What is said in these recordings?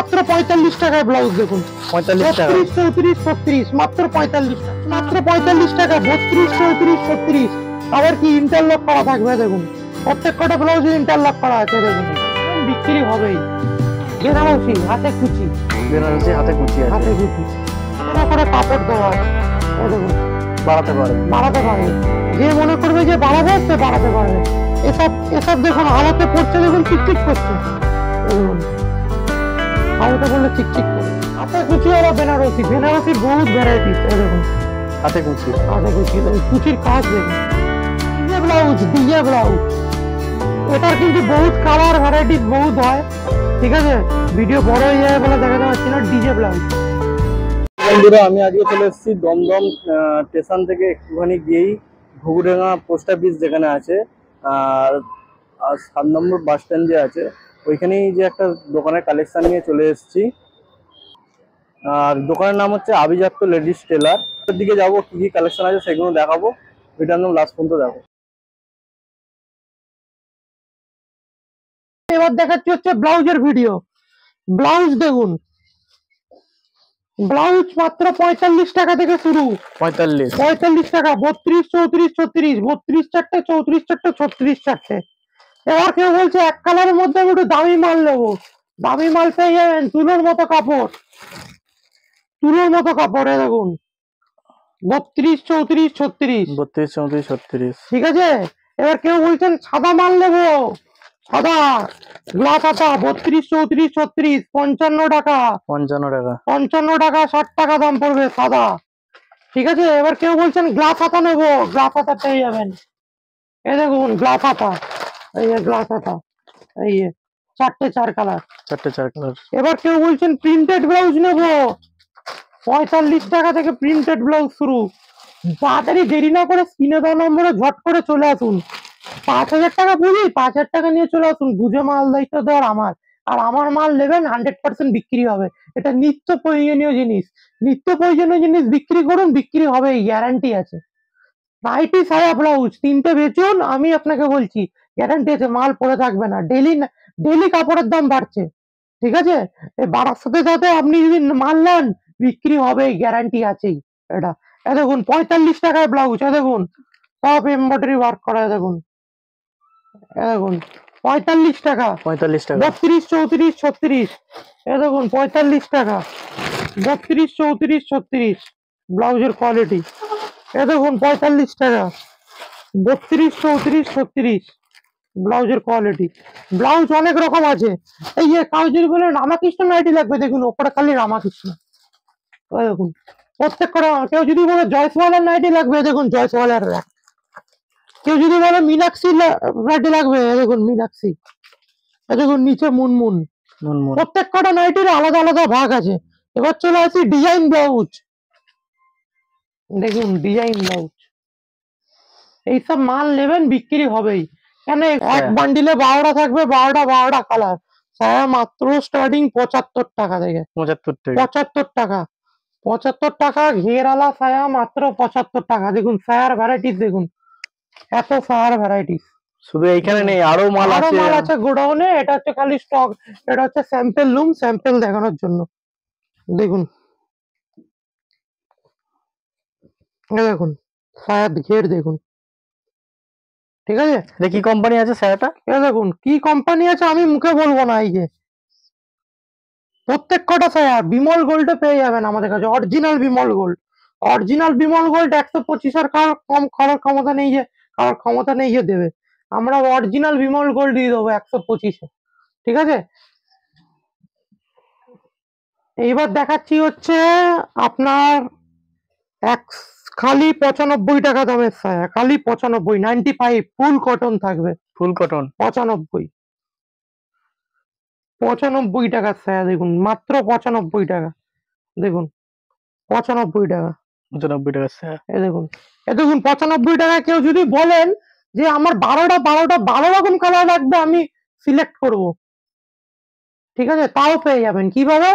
মাত্র 45 টাকায় ব্লাউজ দেখুন, 45 টাকা, 34, 34, 36, মাত্র 45 টাকা, মাত্র 45 টাকা, 32, 34, 36। আবার কি ইন্টারলক করা থাকবে দেখুন, প্রত্যেক কটা ব্লাউজে ইন্টারলক করা আছে দেখুন, বিক্রি হবেই। বেনারসি হাতে কুচি, বেনারসি হাতে কুচি আছে, হাতে কুচি করে কাপড় দেওয়া আছে দেখুন, বাড়াতে পারে, বাড়াতে পারবে, যে মনে করবে যে বাড়াবে সে বাড়াতে পারবে। এসব এসব দেখুন হালতে পড়ছে, দেখুন চিকচিক করছে, দেখুন হালতে পড়লে চিকচিক করে। হাতে কুচি ওরা বেনারসি, বেনারসির বহুত ভ্যারাইটিস দেখুন, হাতে কুচি, হাতে কুচি, কুচির কাজ দেখুন। ডিজে ব্লাউজ, ডিজে ব্লাউজ, এটার কিন্তু বহুত কালার ভ্যারাইটিস বহুত হয়, ঠিক আছে, ভিডিও বড় হয়ে যায় বলে দেখা যাচ্ছে না। ডিজে ব্লাউজ বন্ধুরা, আমি আজকে চলে এসেছি দমদম স্টেশন থেকে একটুখানি গিয়েই ঘুঘুডাঙ্গা পোস্ট অফিস যেখানে আছে আর 7 নম্বর বাস স্ট্যান্ড যে আছে ওইখানেই যে একটা দোকানের কালেকশন নিয়ে চলে এসেছি। আর দোকানের নাম হচ্ছে আভিজাত্য লেডিস টেলার। ওর দিকে যাবো, কি কি কালেকশন আছে সেগুলো দেখাবো, এটা একদম লাস্ট পর্যন্ত দেখো। এবার দেখাচ্ছি হচ্ছে ব্লাউজের ভিডিও। ব্লাউজ দেখুন, ব্লাউজ মাত্র 45 টাকা থেকে শুরু, 45 টাকা, 32, 34, 36, 32 চারটে, 34 চারটে, 36 চারটে। এবার কেউ বলছে এক কালারের মধ্যে আমি একটু দামি মাল নেবো, দামি মাল পেয়ে যাবেন, তুলোর মতো কাপড়, তুলোর মতো কাপড় দেখুন, 32, 34, 36, 32, 34, 36, ঠিক আছে। এবার কেউ বলছেন সাদা মাল নেবো, সাদা গ্লাস হাতা, 32, 34, 36, 55 টাকা, 55 টাকা, 55 টাকা, 60 টাকা দাম পড়বে সাদা, ঠিক আছে। এবার কেউ বলছেন গ্লাস হাতা নেবো, গ্লাস হাতা পেয়ে যাবেন, এই দেখুন গ্লাস হাতা, এই যে গ্লাস হাতা, এই যে 4টে 4 কালার, 4টে 4 কালার। এবার কেউ বলছেন প্রিন্টেড ব্লাউজ নেবো, 45 টাকা থেকে প্রিন্টেড ব্লাউজ শুরু। তাড়াতাড়ি দেরি না করে স্ক্রিনে দেওয়া নম্বরে ঝট করে চলে আসুন। 5,000 টাকা বুঝি, 5,000 টাকা নিয়ে চলে আসুন, বুঝে মাল দায়িত্ব দেওয়ার আমার, আর আমার মাল নেবেন 100% বিক্রি হবে। এটা নিত্য প্রয়োজনীয় জিনিস, নিত্য প্রয়োজনীয় জিনিস বিক্রি করুন, বিক্রি হবে, গ্যারান্টি আছে। নাইটি, সায়া, ব্লাউজ 3টে বেচুন, আমি আপনাকে বলছি গ্যারান্টি আছে, মাল পড়ে থাকবে না। ডেলি ডেলি কাপড়ের দাম বাড়ছে, ঠিক আছে, এই বাড়ার সাথে সাথে আপনি যদি মাল নেন বিক্রি হবে, গ্যারান্টি আছেই। এটা দেখুন 45 টাকায় ব্লাউজ, দেখুন সব এমব্রয়ডারি ওয়ার্ক করা, দেখুন দেখুন 45 টাকা, 45 টাকা, 32, 34, 36, দেখুন 45 টাকা, 32, 34, 36 ব্লাউজের কোয়ালিটি, দেখুন 45 টাকা, 32, 34, 36 ব্লাউজের কোয়ালিটি। ব্লাউজ অনেক রকম আছে, এই যে কাউ যদি বলে রামাকৃষ্ণ নাইটি লাগবে, দেখুন ওপরে খালি রামাকৃষ্ণ, দেখুন প্রত্যেক কটা। কেউ যদি বলে জয়সওয়ালের নাইটি লাগবে, দেখুন জয়সওয়ালের র্যাক। কেউ যদি বলে মীনাক্ষী নাইটি লাগবে, দেখুন মীনাক্ষী, দেখুন নিচে মুনমুন, প্রত্যেক কটা নাইটির আলাদা আলাদা ভাগ আছে। এবার চলে আসি ডিজাইন ব্লাউজ, দেখুন ডিজাইন ব্লাউজ, এইসব মাল নেবেন বিক্রি হবেই, কেন এক বান্ডিলে 12টা থাকবে, 12টা কালার। সায়া মাত্র স্টার্টিং 75 টাকা থেকে, 75 টাকা, 75 টাকা ঘেরালা সায়া মাত্র 75 টাকা। দেখুন সায়ার ভ্যারাইটিস, দেখুন এত সায়ার ভ্যারাইটিস শুধু এইখানে নেই, আরো মাল আছে গোডাউনে। এটা হচ্ছে খালি স্টক, এটা হচ্ছে স্যাম্পল রুম, স্যাম্পল দেখানোর জন্য। দেখুন দেখুন সায়ার ঘের দেখুন, ঠিক আছে। কি কোম্পানি আছে সায়াটা, দেখুন কি কোম্পানি আছে আমি মুখে বলবো না, এই যে প্রত্যেক কটা সায়া বিমল গোল্ডে পেয়ে যাবেন আমাদের কাছে, original Bimal gold, original Bimal gold. 125 আর কম করার ক্ষমতা নেই, যে কারোর ক্ষমতা নেই যে দেবে, আমরা অরিজিনাল বিমল গোল্ড দিয়ে দেবো 125-এ, ঠিক আছে। এইবার দেখাচ্ছি হচ্ছে আপনার খালি 95 টাকা দামের সায়া, খালি 95, 95 ফুল কটন থাকবে, ফুল কটন 95 টাকার সায়া, দেখুন মাত্র 95 টাকা, দেখুন 95 টাকা, 95 টাকা সায়া, দেখুন দেখুন 95 টাকা। কেউ যদি বলেন যে আমার 12 রকম কালার লাগবে, আমি সিলেক্ট করব, ঠিক আছে, তাও পেয়ে যাবেন। কিভাবে?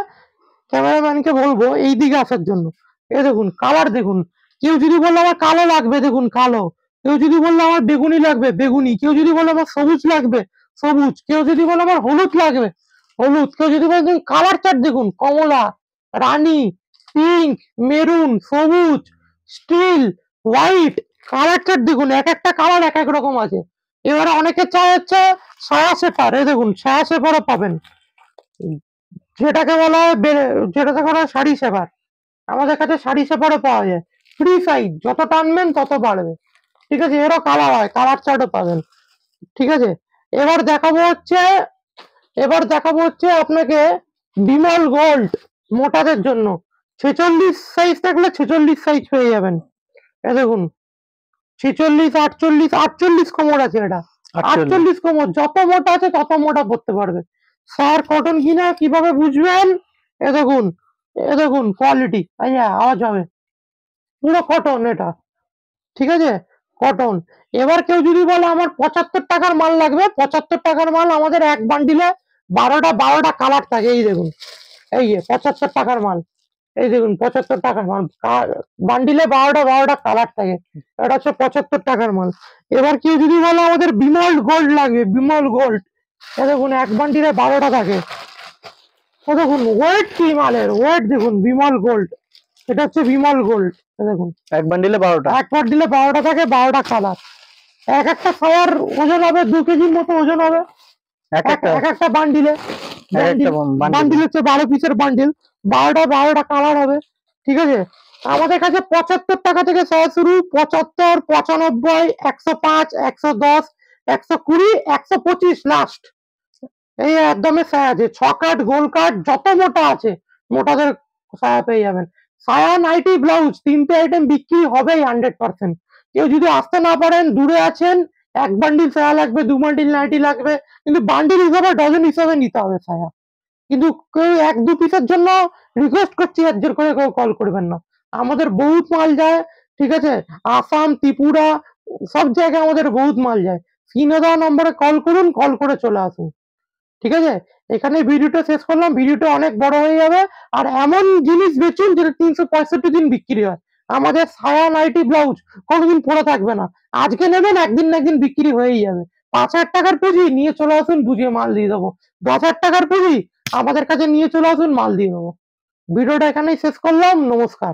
ক্যামেরাম্যানকে বলবো এই দিকে আসার জন্য, দেখুন কালার দেখুন। কেউ যদি বললো আমার কালো লাগবে, দেখুন কালো, কেউ যদি বললো আমার বেগুনি লাগবে, বেগুনি, কেউ যদি বলে আমার সবুজ লাগবে, সবুজ, কেউ যদি বলে আমার হলুদ লাগবে, হলুদ। কেউ যদি বলেন কালার চার্ট দেখুন, কমলা, রানী, পিঙ্ক, মেরুন, সবুজ, স্টিল, হোয়াইট, কালার চার্ট দেখুন, এক একটা কালার এক এক রকম আছে। এবারে অনেকে চায় হচ্ছে ছায়া সেপার, এই দেখুন ছায়া সেপারও পাবেন, যেটাকে বলা হয় যেটাকে বলা হয় শাড়ি সেপার। আমাদের কাছে শাড়ি সেপারও পাওয়া যায়, ফ্রি সাইজ, যত টানবেন তত বাড়বে। ঠিক আছে, এরও কালার হয়, কালার চার্টও পাবেন। ঠিক আছে, এবার দেখাবো হচ্ছে আপনাকে বিমল গোল্ড মোটাদের জন্য। 46 সাইজ থাকলে 46 সাইজ পেয়ে যাবেন। এ দেখুন 46, 48, 48 কোমর আছে, এটা 48 কোমর, যত মোটা আছে তত মোটা পড়তে পারবে। স্যার কটন কিনা কিভাবে বুঝবেন? এ দেখুন, কোয়ালিটি, আওয়াজ হবে, পুরো কটন এটা। ঠিক আছে, কটন। এবার কেউ যদি বলে আমার 75 টাকার মাল লাগবে, 75 টাকার মাল আমাদের এক বান্ডিলে 12টা কালার থাকে। এই দেখুন, এই যে 75 টাকার মাল, এই দেখুন 75 টাকার মাল, বান্ডিলে 12টা কালার থাকে। এটা হচ্ছে 75 টাকার মাল। এবার কেউ যদি বলে আমাদের বিমল গোল্ড লাগবে, বিমল গোল্ড, এ দেখুন এক বান্ডিলে 12টা থাকে। এ দেখুন ওয়েট কি মালের, ওয়েট দেখুন, বিমল গোল্ড, এটা হচ্ছে বিমল গোল্ড। দেখুন এক বান্ডিলে 12টা, এক বান্ডিলে 12টা থাকে, 12টা কালার। এক একটা সায়ার ওজন হবে 2 কেজির মতো ওজন হবে এক একটা এক একটা বান্ডিলে। বান্ডিল হচ্ছে 12 পিসের বান্ডিল, 12টা কালার হবে। ঠিক আছে, আমাদের কাছে 75 টাকা থেকে সায়া শুরু, 75, 95, 105, 110, 120, 125 লাস্ট। এই একদমই সায়া আছে, 6 কাট, গোল কাট, যত মোটা আছে মোটাদের সায়া পেয়ে যাবেন। সায়া, নাইটি, ব্লাউজ, 3টে আইটেম বিক্রি হবেই 100%। কেউ যদি আসতে না পারেন, দূরে আছেন, এক বান্ডিল সায়া লাগবে, 2 বান্ডিল নাইটি লাগবে, কিন্তু বান্ডিল হিসাবে, ডজন হিসাবে নিতে হবে সায়া। কিন্তু কেউ 1-2 পিসের জন্য রিকোয়েস্ট করছি, হাত জোর করে কেউ কল করবেন না। আমাদের বহুত মাল যায়। ঠিক আছে, আসাম, ত্রিপুরা, সব জায়গায় আমাদের বহুত মাল যায়। স্ক্রিনে দেওয়া নম্বরে কল করুন, কল করে চলে আসুন। ঠিক আছে, এখানে ভিডিওটা শেষ করলাম, ভিডিওটা অনেক বড় হয়ে যাবে। আর এমন জিনিস বেচুন যেটা 365 দিন বিক্রি হয়। আমাদের সায়া, নাইটি, ব্লাউজ কোনোদিন পড়ে থাকবে না। আজকে নেবেন, একদিন না একদিন বিক্রি হয়েই যাবে। 5,000 টাকার পুঁজি নিয়ে চলে আসুন, বুঝিয়ে মাল দিয়ে দেবো। 10,000 টাকার পুঁজি আমাদের কাছে নিয়ে চলে আসুন, মাল দিয়ে দেবো। ভিডিওটা এখানেই শেষ করলাম, নমস্কার।